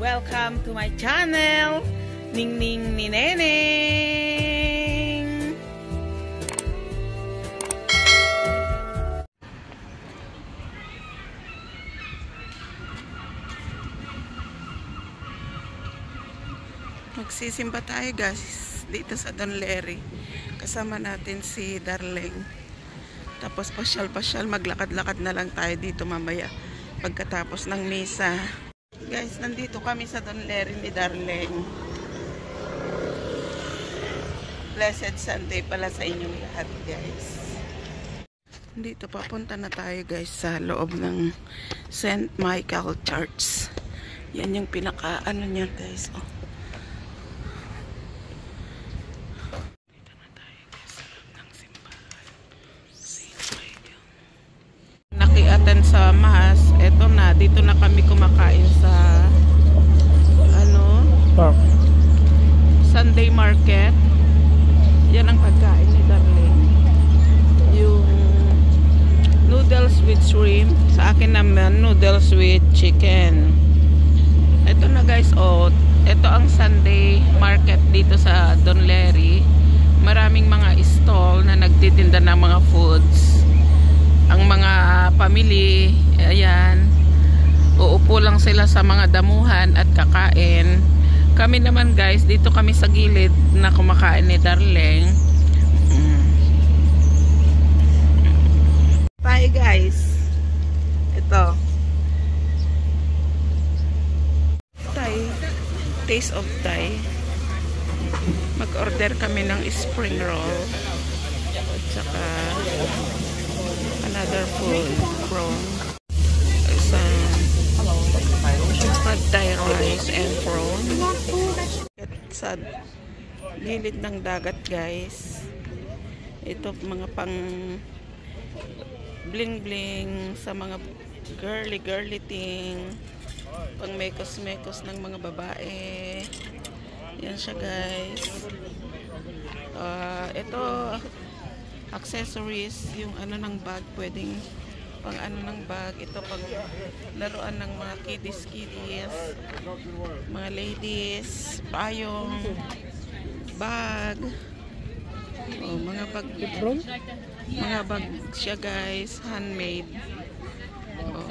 Welcome to my channel, Ningning ni Neneng. Magsisimba tayo guys dito sa Don Leri. Kasama natin si Darling. Tapos pasyal-pasyal, maglakad-lakad na lang tayo dito mamaya pagkatapos ng misa. Guys, nandito kami sa Don Leri ni Darling. Blessed Sunday pala sa inyong lahat guys. Dito papunta na tayo guys sa loob ng St. Michael Church. Yan yung pinaka ano niya guys. Oh. Dito na tayo guys sa loob ng simbahan. St. Michael. Naki-attend sa Mass. Eto na, dito na kami kumakain sa ano? Park. Sunday Market. Yan ang pagkain ni Darling. Yung noodles with shrimp. Sa akin naman, noodles with chicken. Ito na guys, oh. Ito ang Sunday Market dito sa Don Leri. Maraming mga stall na nagtitinda ng mga foods. Ang mga pamilya, ayan, uupo lang sila sa mga damuhan at kakain. Kami naman guys, dito kami sa gilid na kumakain ni Darling. Tayo guys. Ito. Thai. Taste of Thai. Mag-order kami ng spring roll. At saka another food from pad Thai rice and prawn. Sa gilid ng dagat guys, ito mga pang bling bling sa mga girly thing, pang mekos ng mga babae. Yan siya guys. Ito accessories, yung ano ng bag, pwedeng pang ano ng bag, ito pang laruan ng mga kiddies, mga ladies, payong, bag, oh, mga bag siya guys, handmade. Oh.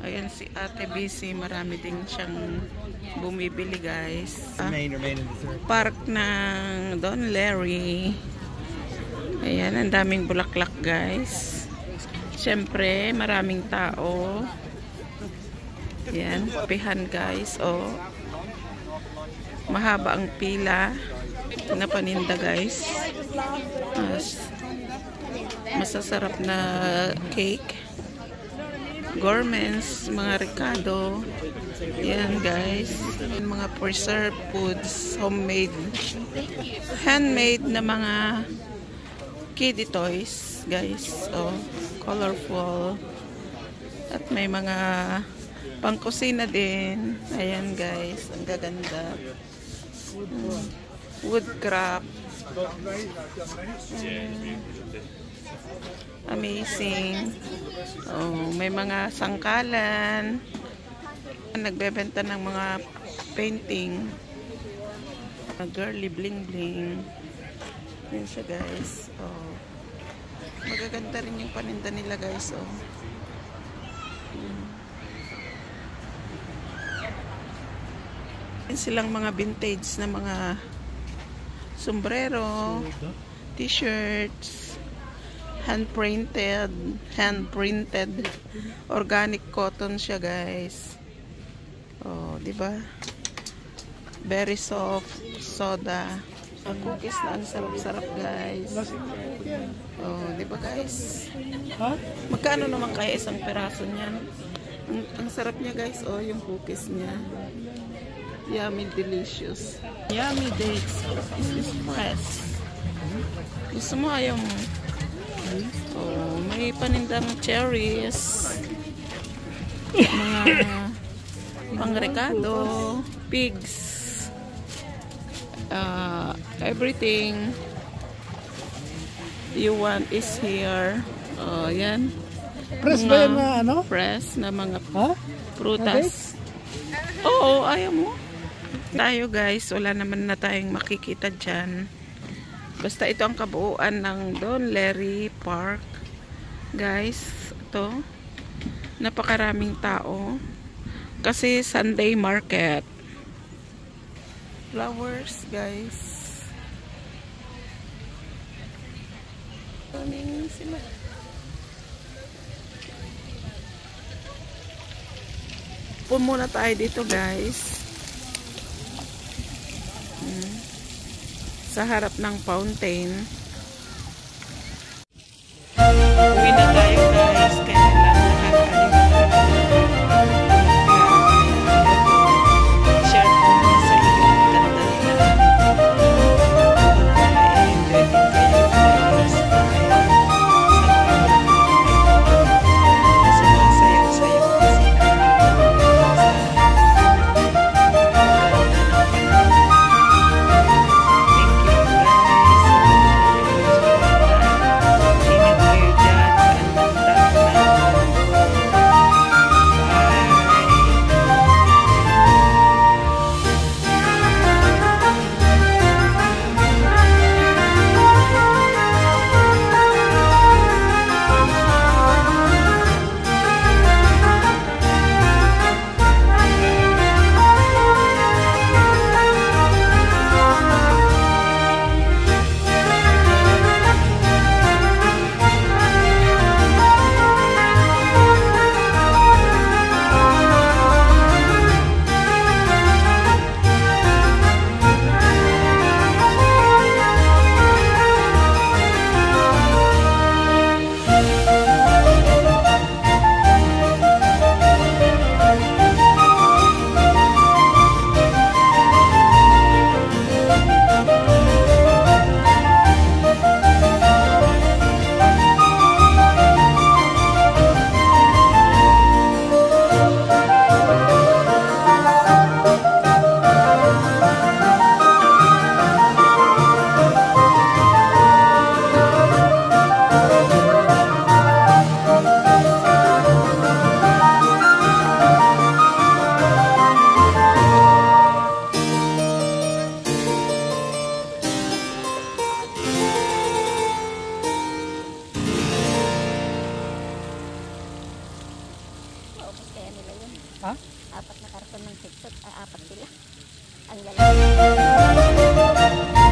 Ayan si Ate BC, marami din siyang bumibili guys. Park ng Don Leri. Ayan, ang daming bulaklak guys. Siyempre, maraming tao. Ayan, pihan guys. Oh. Mahaba ang pila na paninda guys. Masasarap na cake. Gourmets, mga Ricardo. Ayan guys. Mga preserved foods, homemade, handmade na mga kiddie toys guys. Oh, colorful. At may mga pangkusina din. Ayan guys, ang gaganda. Woodcraft. Amazing. Oh, may mga sangkalan. Nagbebenta ng mga painting. Girly bling bling. Yan siya guys. Oh. Magaganda rin yung paninda nila guys. Oh. Yan silang mga vintage na mga sombrero, t-shirts, hand printed, organic cotton siya guys. Oh, di ba? Very soft soda. Ang cookies na ang sarap-sarap guys. Oh, di ba guys? Magkano naman kaya isang peraso niyan? Ang sarap niya guys. Oh, yung cookies niya. Yummy, delicious. Yummy dates is press. Gusto mo ayaw mo? Oh, may panindang cherries. Mga pangrekado, pigs. Everything you want is here. Oh, yan. Press ba yan na ano? Press na mga prutas. Oo, ayaw mo. Tayo guys, wala naman na tayong makikita dyan. Basta ito ang kabuuan ng Don Larry Park. Guys, ito. Napakaraming tao. Kasi Sunday market. Flowers, guys. Maraming sila. Muna tayo dito guys. Sa harap ng fountain. Uwi na tayo guys. Kaya lang nakakaalimutan. Share ko muna sa iyo ang ganda nila. Enjoy din kayo guys. Kasi masayaw-sayaw pa sila. Ha? 4 na karton ng tiktok. Ay, 4 sila. Ang galing.